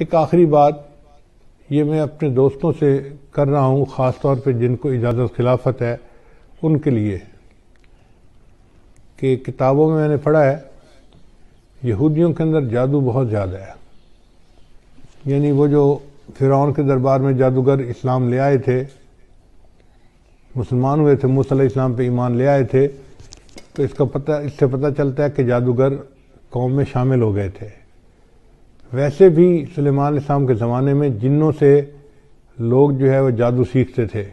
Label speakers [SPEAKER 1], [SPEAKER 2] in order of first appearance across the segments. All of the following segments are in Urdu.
[SPEAKER 1] ایک آخری بات یہ میں اپنے دوستوں سے کر رہا ہوں، خاص طور پہ جن کو اجازت خلافت ہے ان کے لیے، کہ کتابوں میں نے پڑھا ہے یہودیوں کے اندر جادو بہت زیادہ ہے. یعنی وہ جو فرعون کے دربار میں جادوگر اسلام لے آئے تھے، مسلمان ہوئے تھے، موسیٰ علیہ السلام پہ ایمان لے آئے تھے، تو اس سے پتہ چلتا ہے کہ جادوگر قوم میں شامل ہو گئے تھے. ویسے بھی سلیمان علیہ السلام کے زمانے میں جنوں سے لوگ جو ہے وہ جادو سیکھتے تھے،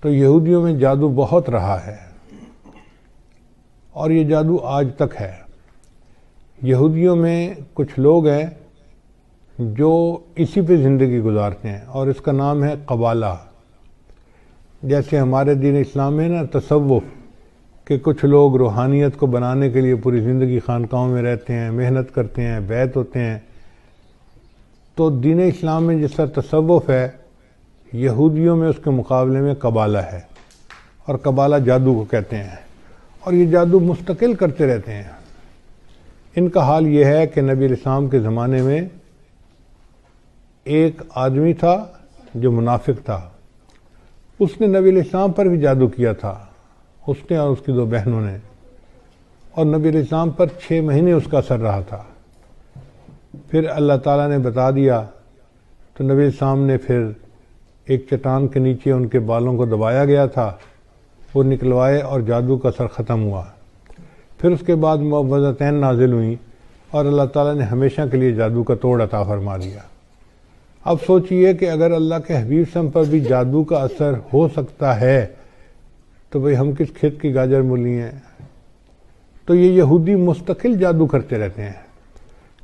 [SPEAKER 1] تو یہودیوں میں جادو بہت رہا ہے اور یہ جادو آج تک ہے. یہودیوں میں کچھ لوگ ہیں جو اسی پہ زندگی گزارتے ہیں اور اس کا نام ہے قبالہ. جیسے ہمارے دین اسلام میں نا تصوف کہ کچھ لوگ روحانیت کو بنانے کے لیے پوری زندگی خانقاہوں میں رہتے ہیں، محنت کرتے ہیں، بیعت ہوتے ہیں، تو دین اسلام میں جس طرح تصوف ہے، یہودیوں میں اس کے مقابلے میں قبالہ ہے، اور قبالہ جادو کو کہتے ہیں، اور یہ جادو مستقل کرتے رہتے ہیں. ان کا حال یہ ہے کہ نبی علیہ السلام کے زمانے میں ایک آدمی تھا جو منافق تھا، اس نے نبی علیہ السلام پر بھی جادو کیا تھا، اس نے اور اس کی 2 بہنوں نے، اور نبی علیہ السلام پر 6 مہینے اس کا اثر رہا تھا. پھر اللہ تعالیٰ نے بتا دیا تو نبی علیہ السلام نے پھر ایک چٹان کے نیچے ان کے بالوں کو دبایا گیا تھا، وہ نکلوائے اور جادو کا اثر ختم ہوا. پھر اس کے بعد معوذتین نازل ہوئیں اور اللہ تعالیٰ نے ہمیشہ کے لیے جادو کا توڑ عطا فرما دیا. اب سوچئے کہ اگر اللہ کے حبیب صلی اللہ علیہ وسلم پر بھی جادو کا اثر ہو سکتا ہے تو بھئی ہم کس کھیت کی گاجر مولی ہیں. تو یہ یہودی مستقل جادو کرتے رہتے ہیں.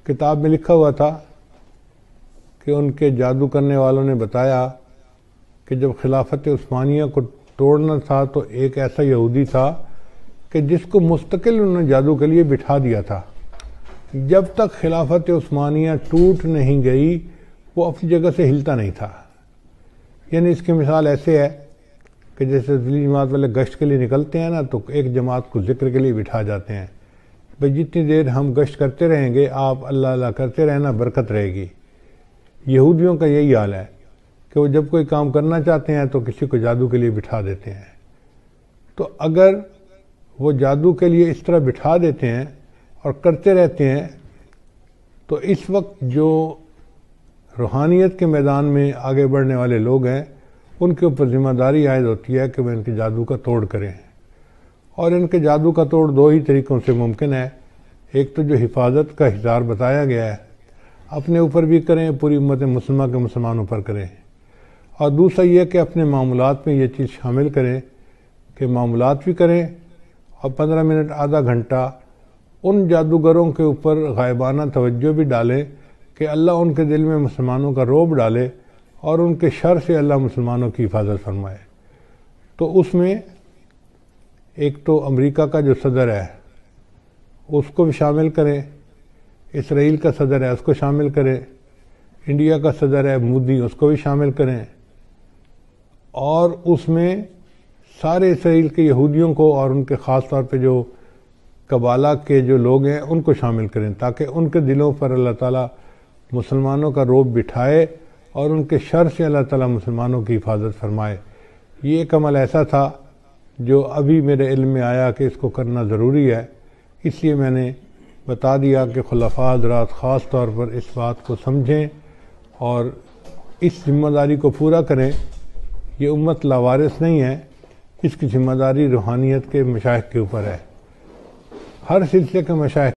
[SPEAKER 1] کتاب میں لکھا ہوا تھا کہ ان کے جادو کرنے والوں نے بتایا کہ جب خلافت عثمانیہ کو توڑنا تھا تو ایک ایسا یہودی تھا کہ جس کو مستقل انہوں نے جادو کے لیے بٹھا دیا تھا. جب تک خلافت عثمانیہ ٹوٹ نہیں گئی وہ اپنی جگہ سے ہلتا نہیں تھا. یعنی اس کی مثال ایسے ہے کہ جیسے ذیلی جماعت والے گشت کے لیے نکلتے ہیں نا، تو ایک جماعت کو ذکر کے لیے بٹھا جاتے ہیں، بھئی جتنی دیر ہم گشت کرتے رہیں گے آپ اللہ اللہ کرتے رہنا، برکت رہے گی. یہودیوں کا یہی حال ہے کہ وہ جب کوئی کام کرنا چاہتے ہیں تو کسی کو جادو کے لیے بٹھا دیتے ہیں. تو اگر وہ جادو کے لیے اس طرح بٹھا دیتے ہیں اور کرتے رہتے ہیں تو اس وقت جو روحانیت کے میدان میں آگے بڑھنے والے لوگ ہیں ان کے اوپر ذمہ داری عائد ہوتی ہے کہ وہ ان کے جادو کا توڑ کریں. اور ان کے جادو کا توڑ 2 ہی طریقوں سے ممکن ہے. ایک تو جو حفاظت کا ہزار بتایا گیا ہے اپنے اوپر بھی کریں، پوری امت مسلمہ کے مسلمانوں پر کریں، اور دوسرا یہ کہ اپنے معاملات میں یہ چیز شامل کریں کہ معاملات بھی کریں اور 15 منٹ آدھا گھنٹہ ان جادوگروں کے اوپر غائبانہ توجہ بھی ڈالیں کہ اللہ ان کے دل میں مسلمانوں کا رعب ڈالے اور ان کے شر سے اللہ مسلمانوں کی حفاظت فرمائے. تو اس میں ایک تو امریکہ کا جو صدر ہے اس کو بھی شامل کریں، اسرائیل کا صدر ہے اس کو شامل کریں، انڈیا کا صدر ہے مودی اس کو بھی شامل کریں، اور اس میں سارے اسرائیل کے یہودیوں کو اور ان کے خاص طور پہ جو قبالہ کے جو لوگ ہیں ان کو شامل کریں، تاکہ ان کے دلوں پر اللہ تعالیٰ مسلمانوں کا رعب بٹھائے اور ان کے شر سے اللہ تعالیٰ مسلمانوں کی حفاظت فرمائے. یہ ایک عمل ایسا تھا جو ابھی میرے علم میں آیا کہ اس کو کرنا ضروری ہے، اس لیے میں نے بتا دیا کہ خلفاء حضرات خاص طور پر اس بات کو سمجھیں اور اس ذمہ داری کو پورا کریں. یہ امت لاوارث نہیں ہے، اس کی ذمہ داری روحانیت کے مشائخ کے اوپر ہے. ہر سلسلے کے مشائخ